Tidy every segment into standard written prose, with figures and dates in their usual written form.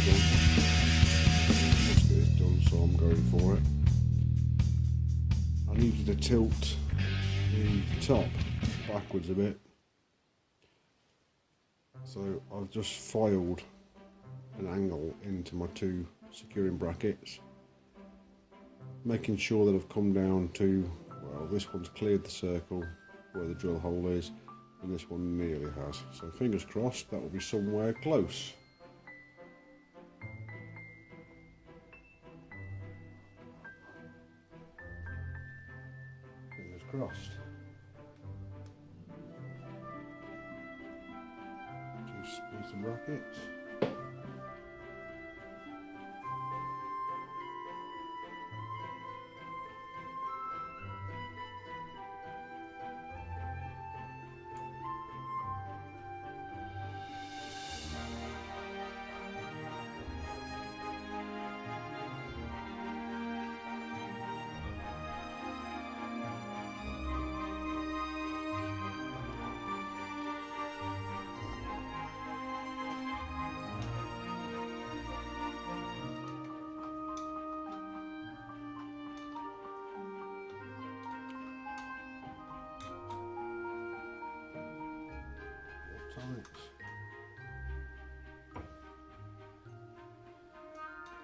done. Let's get this done, so I'm going for it. I needed to tilt the top backwards a bit, so I've just filed an angle into my two securing brackets, making sure that I've come down to, well, this one's cleared the circle where the drill hole is, and this one nearly has, so fingers crossed that will be somewhere close. Fingers crossed. Two splits of brackets.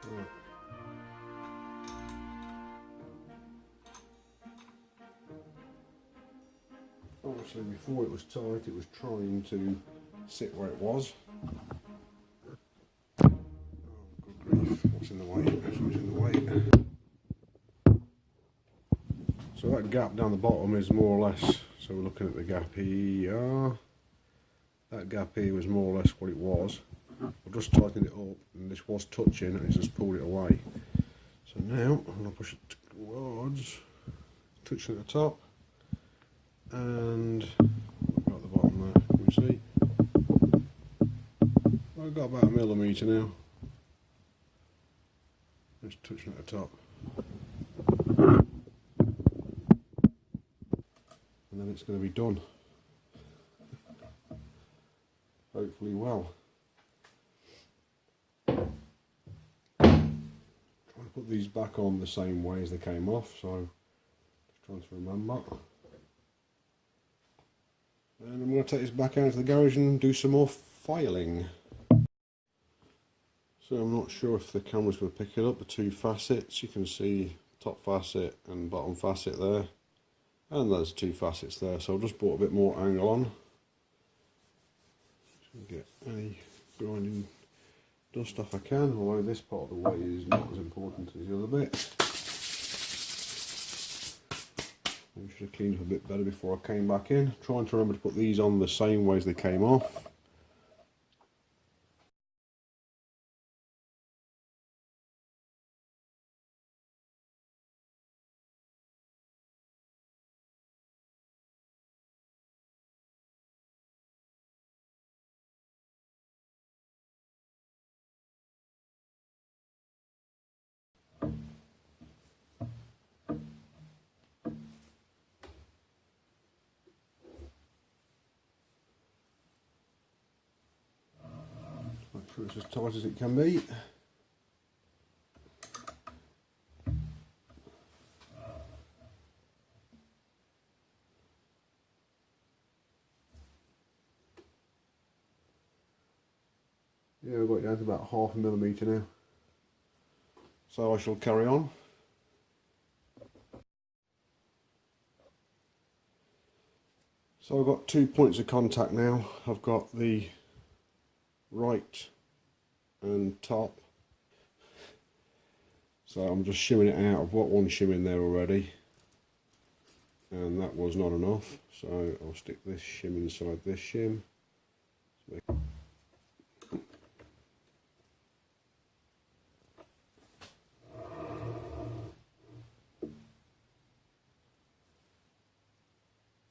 Right. Obviously before it was tight, it was trying to sit where it was. Oh, good grief, what's in the way? What's in the way? So that gap down the bottom is more or less, so we're looking at the gap here. That gap here was more or less what it was. I've just tightened it up and this was touching and it's just pulled it away. So now I'm going to push it towards, touching at the top, and we've got the bottom there, can you see? I've got about 1 millimetre now. Just touching at the top. And then it's going to be done. Hopefully well. Trying to put these back on the same way as they came off, so just trying to remember. And I'm going to take this back out to the garage and do some more filing. So I'm not sure if the camera's going to pick it up, the two facets. You can see top facet and bottom facet there. And there's two facets there, so I've just brought a bit more angle on. Get any grinding dust off I can, although this part of the way is not as important as the other bit. I should have cleaned up a bit better before I came back in. Trying to remember to put these on the same way as they came off. Make sure it's as tight as it can be. Yeah, we've got it down to about 0.5 millimetre now. So I shall carry on. So I've got 2 points of contact now. I've got the right and top. So I'm just shimming it out. I've got one shim in there already. And that was not enough. So I'll stick this shim inside this shim.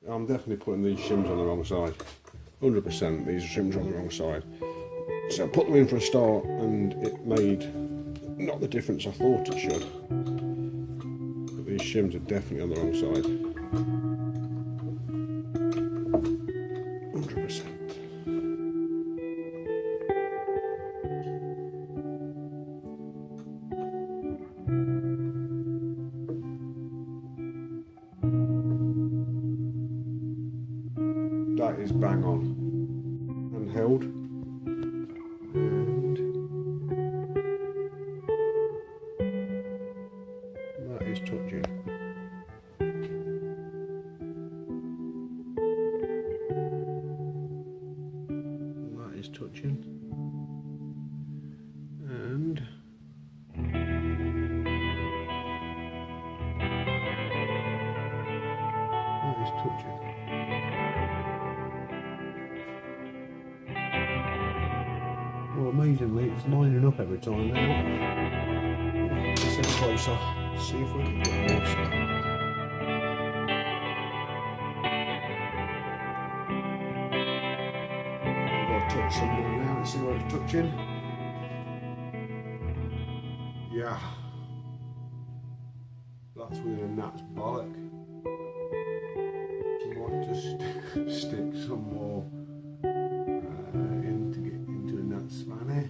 I'm definitely putting these shims on the wrong side. 100% these shims are on the wrong side. So I put them in for a start and it made not the difference I thought it should. But these shims are definitely on the wrong side. 100%. it's bang on. Handheld. And that is touching. That is touching. And that is touching. Well, amazingly, it's lining up every time now. Let's get closer, see if we can get closer. I've got to touch somewhere now, let's see where it's touching. Yeah, that's with a gnat's bollock. I might just stick some more in to get into a gnat's spanner.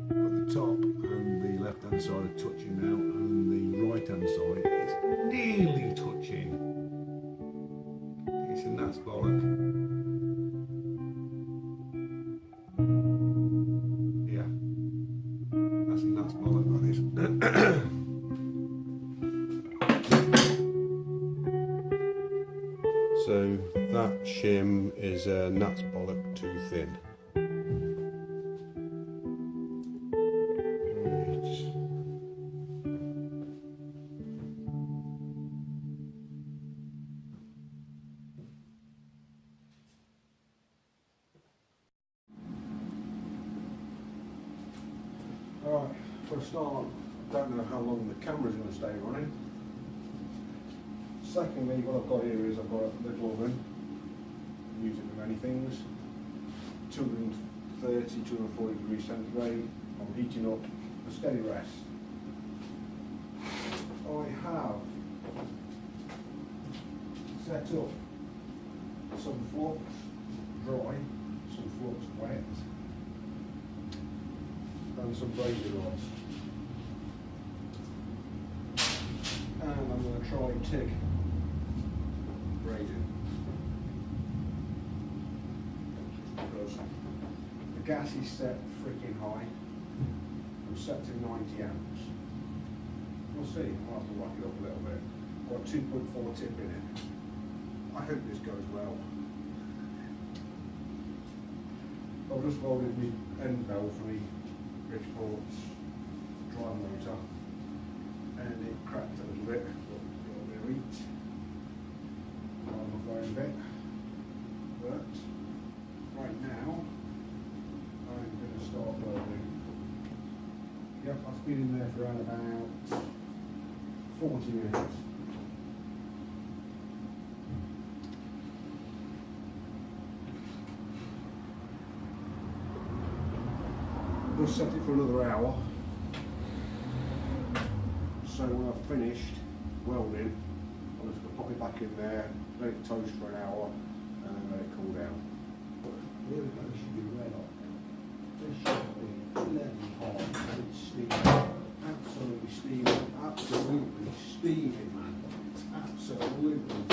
But the top and the left hand side are touching now, and the right hand side is nearly touching. It's a gnat's bollock. That's bollock, that is. So that shim is a gnat's bollock too thin. Alright, for a start, I don't know how long the camera's going to stay running. Secondly, what I've got here is I've got a little oven, use it for many things, 230, 240 degrees centigrade. I'm heating up a steady rest. I have set up some flux dry, some flux wet, and some brazing rods. And I'm going to try Tig Brazing. Because the gas is set freaking high. I'm set to 90 amps. We'll see, I'll have to whack it up a little bit. Got 2.4 tip in it. I hope this goes well. I've just welded my end bell for me Bridgeport's dry motor, and it cracked a little bit, but got a bit of heat on the phone bit. But right now, I'm going to start welding. Yep, I've been in there for around about 40 minutes. Just set it for another hour, so when I've finished welding, I'm just going to pop it back in there, let it toast for an hour, and then let it cool down. Here we go, this should be red hot now. This should be bloody hot, it's steaming, absolutely steaming, absolutely steaming, man, it's absolutely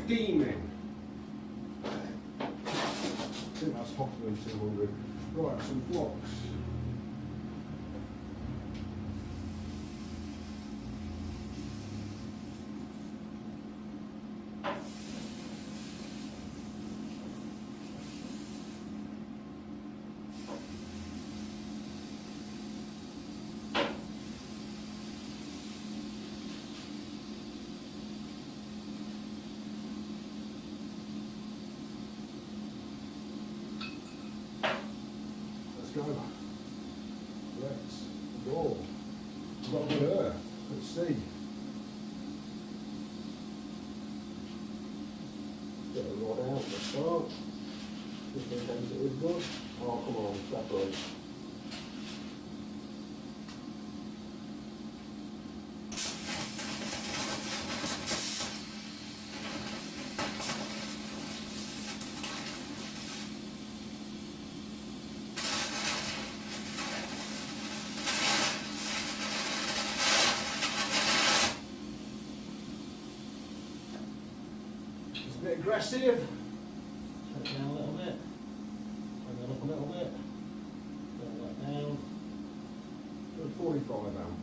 steaming. I think that's hotter than 200. Right, some flux. Let's go. Let's go. We've got a bit of air. Let's see. Get the rod out, let's start. Just in case it is good. Oh, come on, separate. bit aggressive. Turn it down a little bit. Turn that up a little bit. Turn that down. Good 45 amps.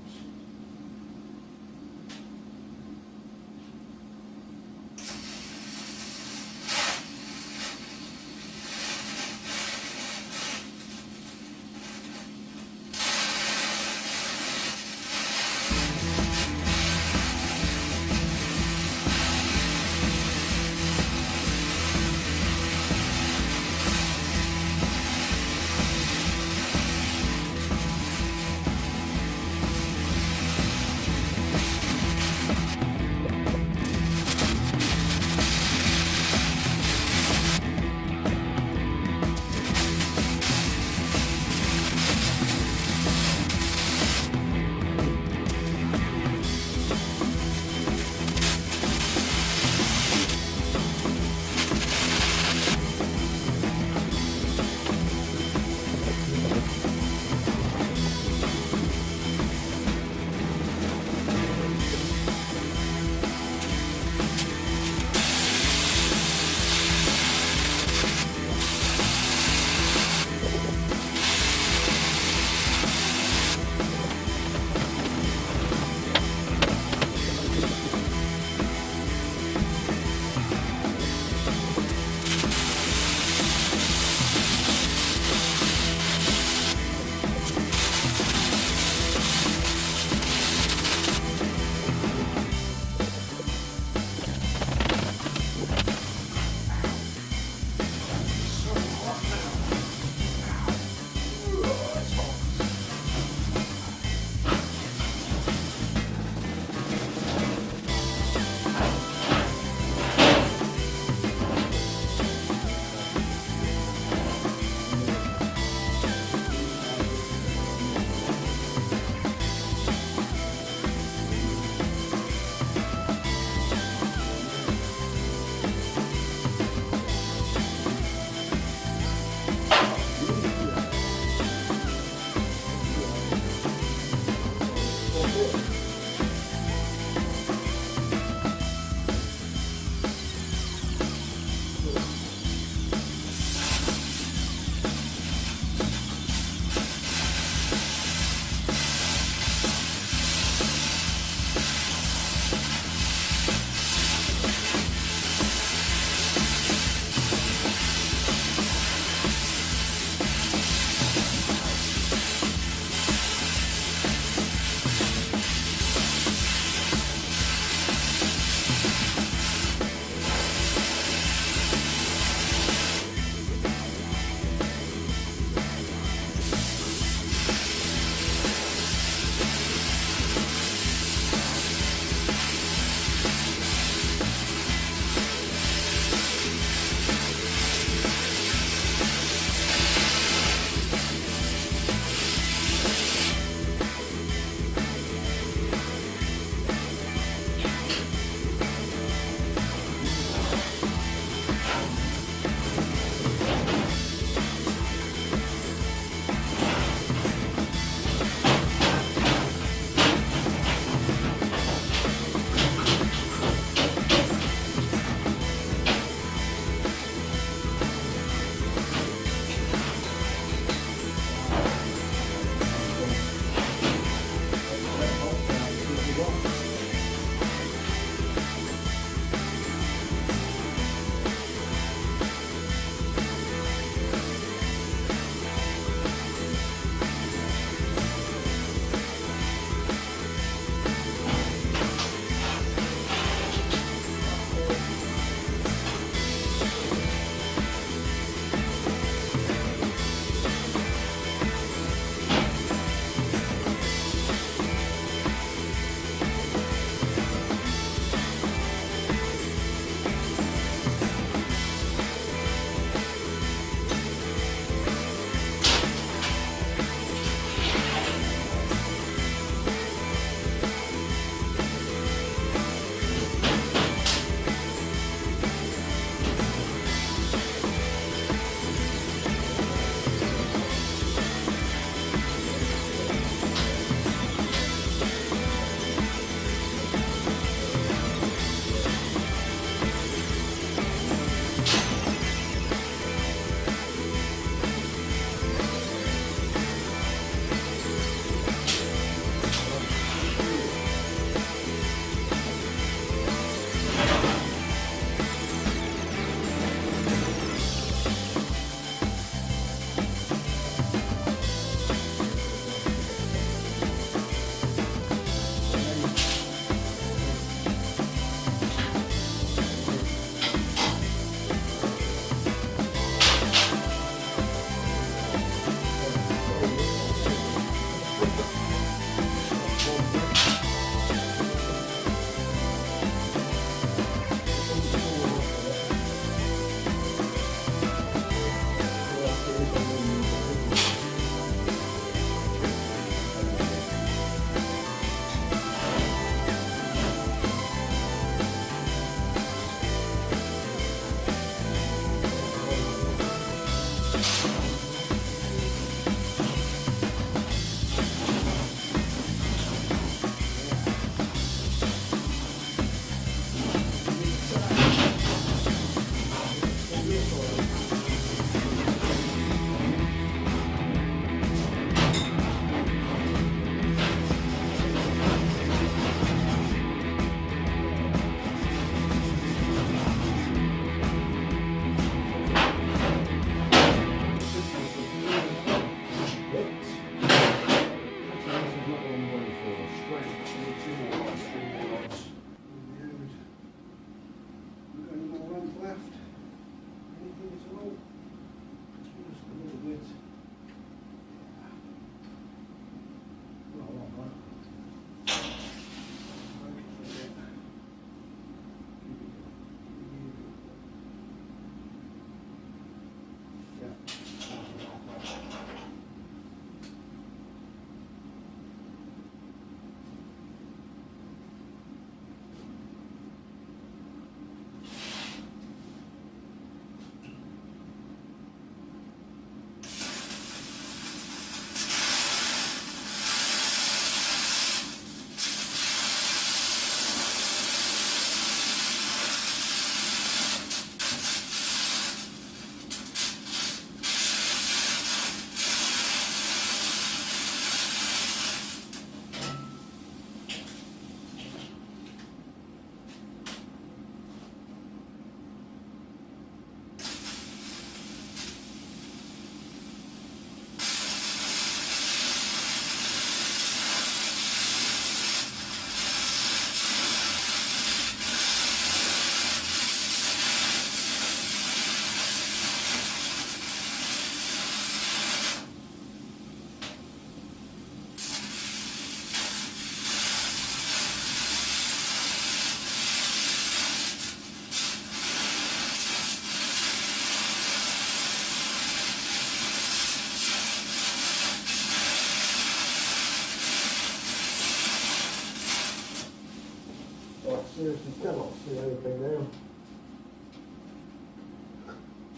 because you cannot see anything now.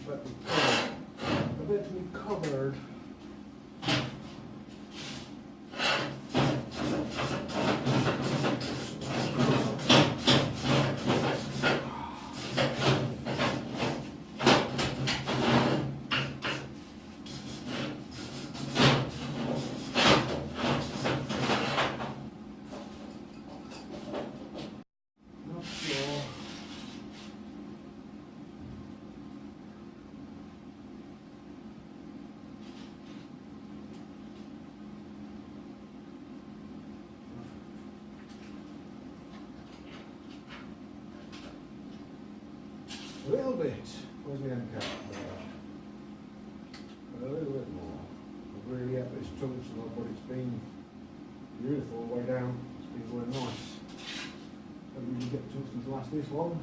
But I bet we covered. Not sure. A little bit. Where's the end cap? A little bit more. I've really had this tungsten on, but it's been beautiful all the way down. It's been going nice. Don't really get tungsten to last this long.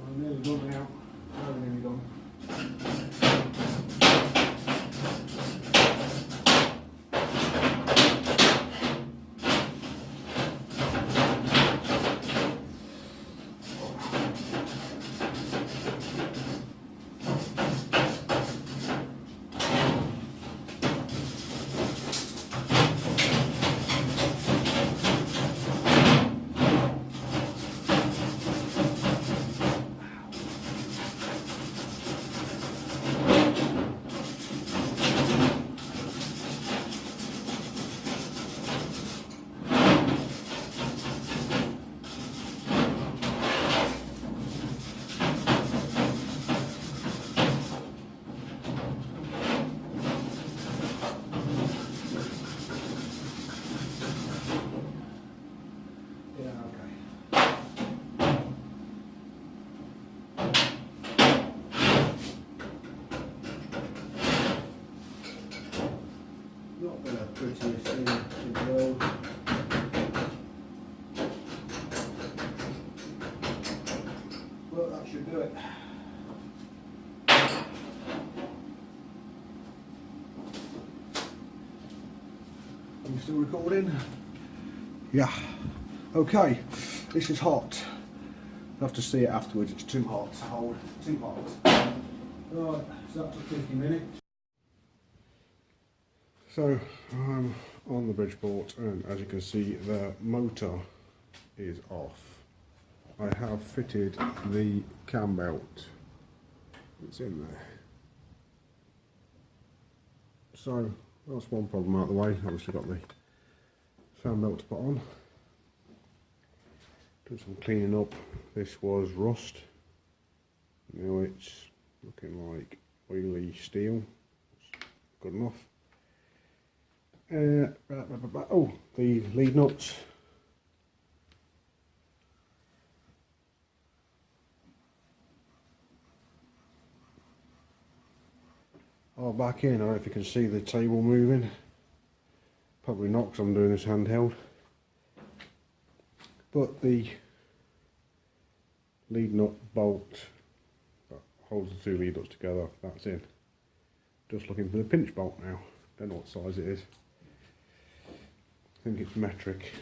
I'm nearly done now. I'm nearly done. Not been a prettiest thing in the world. But that should do it. Are you still recording? Yeah. Okay, this is hot. You'll have to see it afterwards, it's too hot to hold. Too hot. Right, so that took 50 minutes. So I'm on the Bridgeport, and as you can see the motor is off. I have fitted the cam belt, it's in there. So that's one problem out of the way. Obviously got the fan belt to put on. Done some cleaning up. This was rust. Now it's looking like oily steel. It's good enough. Oh, the lead nuts. Are back in. I don't know if you can see the table moving. Probably not, because I'm doing this handheld. But the lead nut bolt that holds the two lead nuts together, that's in. Just looking for the pinch bolt now. Don't know what size it is. I think it's metric,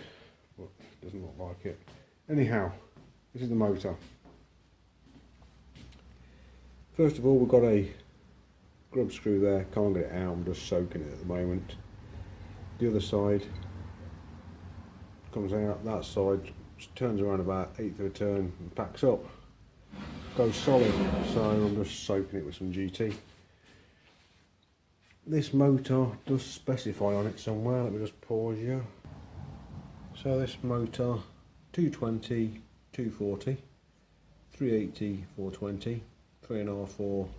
but it doesn't look like it. Anyhow, this is the motor. First of all, we've got a grub screw there, can't get it out, I'm just soaking it at the moment. The other side comes out, that side turns around about 1/8 of a turn and packs up. Goes solid, so I'm just soaking it with some GT. This motor does specify on it somewhere, let me just pause you. So this motor, 220, 240, 380, 420, 3.5, 4,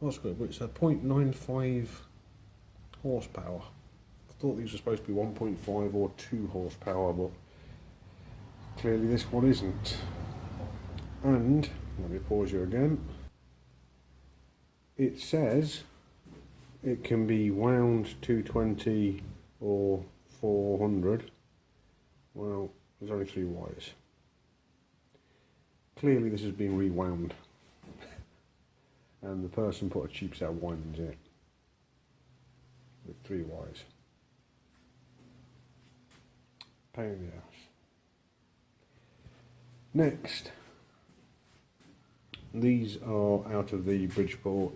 what's good, it's a 0.95 horsepower. I thought these were supposed to be 1.5 or 2 horsepower, but clearly this one isn't. And, let me pause you again, it says it can be wound 220 or 400. Well, there's only 3 wires. Clearly this has been rewound. And the person put a cheap set of windings in it. With 3 wires. Pain in the ass. Next. These are out of the Bridgeport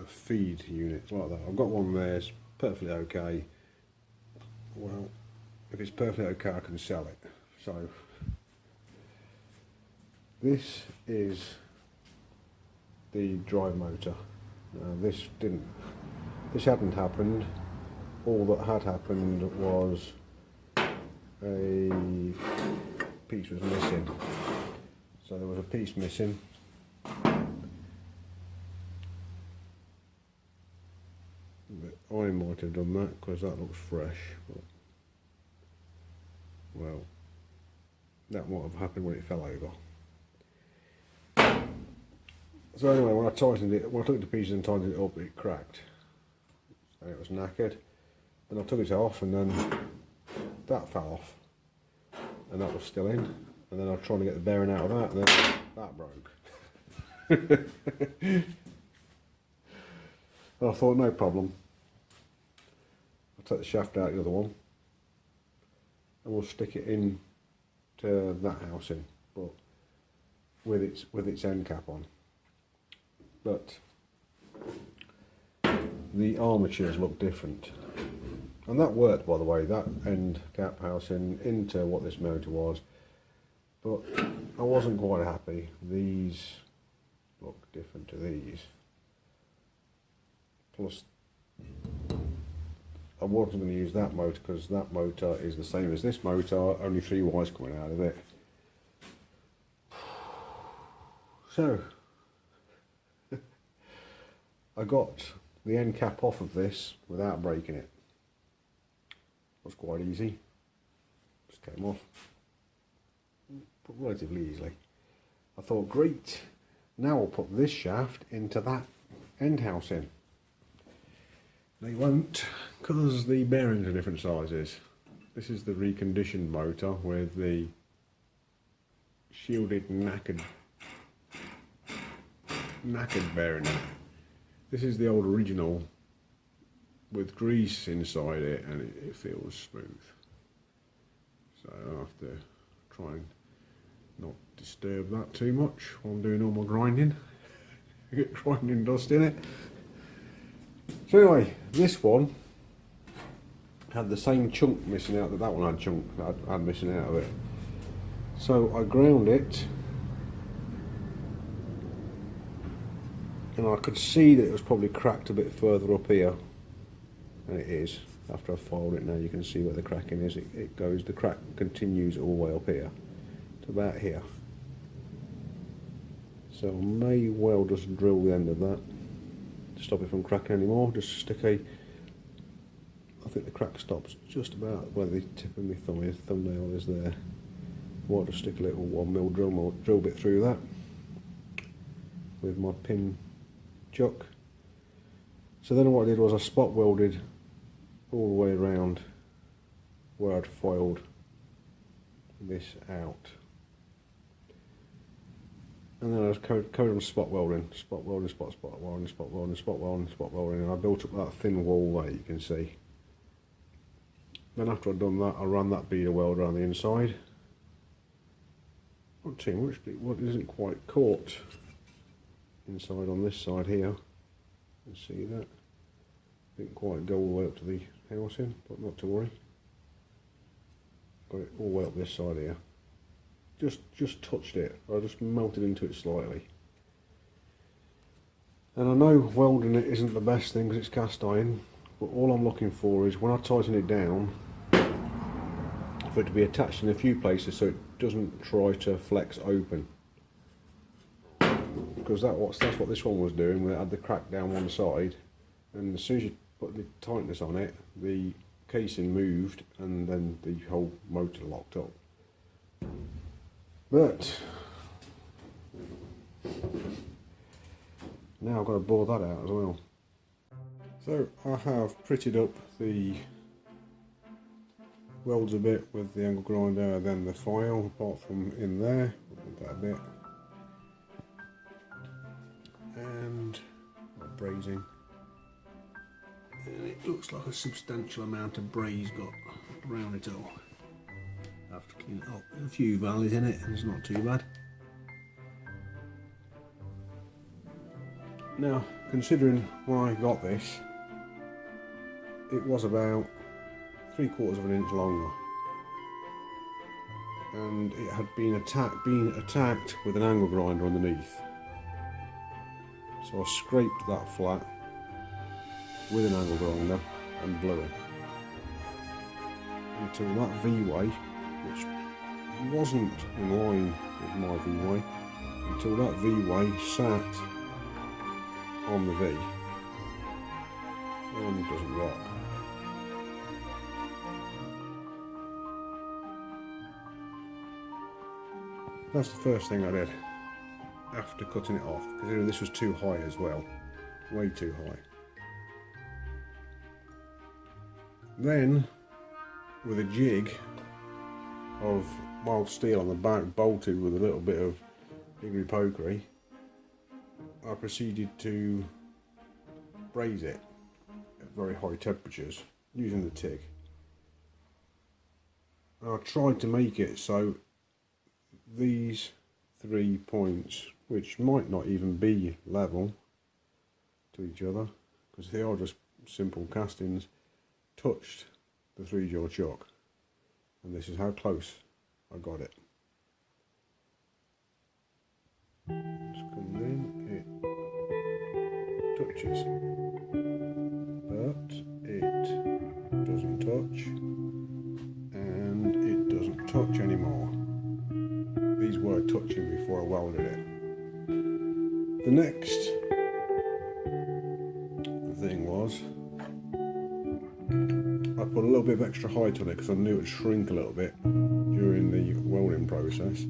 feed units like that. I've got one there, it's perfectly okay. Well, if it's perfectly okay, I can sell it. So this is the drive motor. This hadn't happened. All that had happened was a piece was missing. So there was a piece missing. I might have done that because that looks fresh, but well, that might have happened when it fell over. So anyway, when I tightened it, when I took the pieces and tightened it up, it cracked and it was knackered. Then I took it off and then that fell off and that was still in, and then I was trying to get the bearing out of that and then that broke. I thought no problem. Take the shaft out the other one and we'll stick it in to that housing, but with its end cap on. But the armatures look different, and that worked, by the way, that end cap housing into what this motor was, but I wasn't quite happy. These look different to these, plus I wasn't going to use that motor because that motor is the same as this motor, only 3 wires coming out of it. So, I got the end cap off of this without breaking it. It was quite easy, just came off relatively easily. I thought, great, now I'll put this shaft into that end housing. They won't, because the bearings are different sizes. This is the reconditioned motor with the shielded knackered bearing. This is the old original with grease inside it, and it feels smooth. So I'll have to try and not disturb that too much while I'm doing all my grinding. Get grinding dust in it. So anyway, this one had the same chunk missing out that one had chunk had missing out of it. So I ground it, and I could see that it was probably cracked a bit further up here, and it is. After I've filed it now, you can see where the cracking is. It goes, the crack continues all the way up here to about here. So I may well just drill the end of that to stop it from cracking anymore. Just stick a, I think the crack stops just about where the tip of my thumbnail is there. Might just stick a little 1mm drill bit through that with my pin chuck. So then what I did was I spot welded all the way around where I'd foiled this out. And then I was coded on spot welding, spot welding, spot welding, spot welding, spot welding, spot welding, and I built up that thin wall there you can see. Then after I'd done that, I ran that beader weld around the inside. Not too much, but what isn't quite caught inside on this side here. You can see that. Didn't quite go all the way up to the housing, but not to worry. Got it all the way up this side here. Just touched it. I just melted into it slightly. And I know welding it isn't the best thing because it's cast iron, but all I'm looking for is when I tighten it down, for it to be attached in a few places so it doesn't try to flex open. Because that's what this one was doing, where it had the crack down one side, and as soon as you put the tightness on it, the casing moved and then the whole motor locked up. But now I've got to bore that out as well. So I have prettied up the welds a bit with the angle grinder and then the file, apart from in there, that a bit. And brazing. And it looks like a substantial amount of braze got around it all. I have to clean it up. There's a few valleys in it and it's not too bad. Now, considering when I got this, it was about 3/4 of an inch longer, and it had been attacked with an angle grinder underneath. So I scraped that flat with an angle grinder and blew it until that V-way, which wasn't in line with my V-way, until that V-way sat on the V and doesn't rock. That's the first thing I did after cutting it off, because this was too high as well, way too high. Then, with a jig of mild steel on the back, bolted with a little bit of hickory pokery, I proceeded to braze it at very high temperatures using the Tig. And I tried to make it so these 3 points, which might not even be level to each other because they are just simple castings, touched the 3-jaw chuck, and this is how close I got it. Just comes in, it touches, but it doesn't touch, and it doesn't touch anymore. These were touching before I welded it. The next thing was I put a little bit of extra height on it because I knew it would shrink a little bit during the welding process.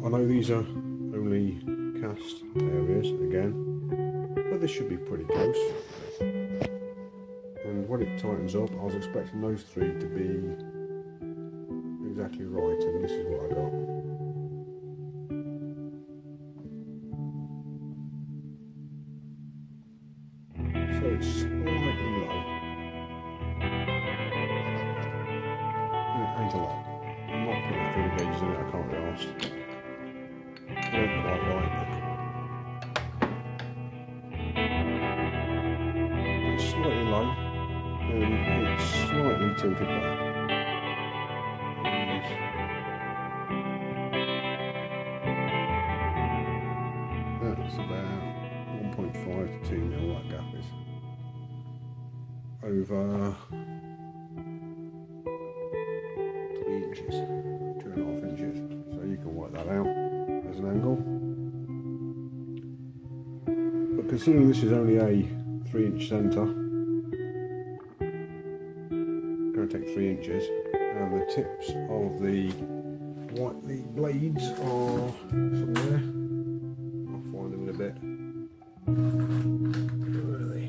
I know these are only cast areas again, but this should be pretty close. And when it tightens up, I was expecting those 3 to be exactly right, and this is what I got. So it's slightly low. It ain't a lot. I'm not putting 3 gauges in it, I can't be arsed. It ain't quite right. It's slightly low, and it's slightly tilted back. That's about 1.5 to 2 mil, that gap is. Over 3 inches, 2.5 inches. So you can work that out as an angle. But considering this is only a 3-inch centre, it's going to take 3 inches, and the tips of the blades are somewhere. I'll find them in a bit. Where are they?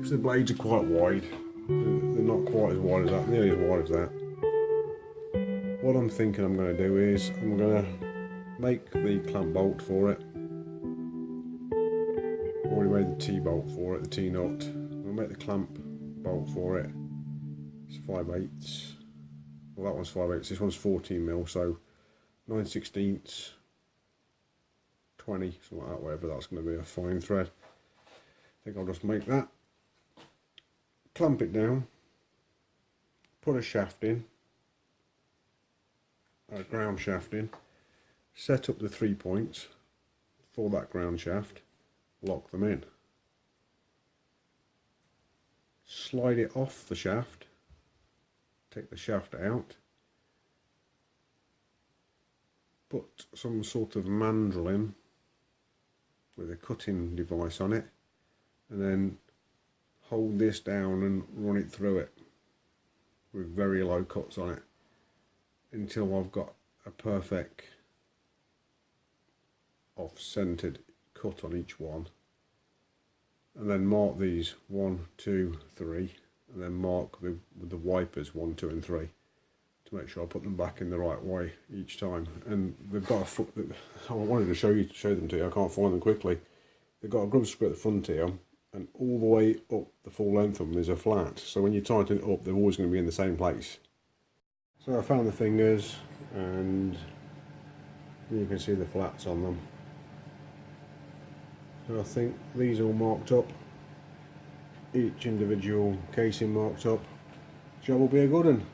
because the blades are quite wide. They're not quite as wide as that, nearly as wide as that. What I'm thinking I'm going to do is I'm going to make the clamp bolt for it. Already made the T-bolt for it, the T-nut. I'm going to make the clamp bolt for it. It's 5/8. Well, that one's 5/8. This one's 14mm, so 9/16, 20, something like that, whatever that's going to be, a fine thread. I think I'll just make that. Clamp it down. Put a shaft in. A ground shaft in. Set up the 3 points for that ground shaft. Lock them in. Slide it off the shaft. Take the shaft out. Put some sort of mandrel in with a cutting device on it, and then hold this down and run it through it with very low cuts on it until I've got a perfect off-centered cut on each one, and then mark these 1, 2, 3, and then mark with the wipers 1, 2 and 3 to make sure I put them back in the right way each time. And they've got a foot that I wanted to show them to you. I can't find them quickly. They've got a grub screw at the front here, and all the way up the full length of them is a flat, so when you tighten it up they're always going to be in the same place. So I found the fingers, and you can see the flats on them. So I think these all marked up, each individual casing marked up. Job will be a good one.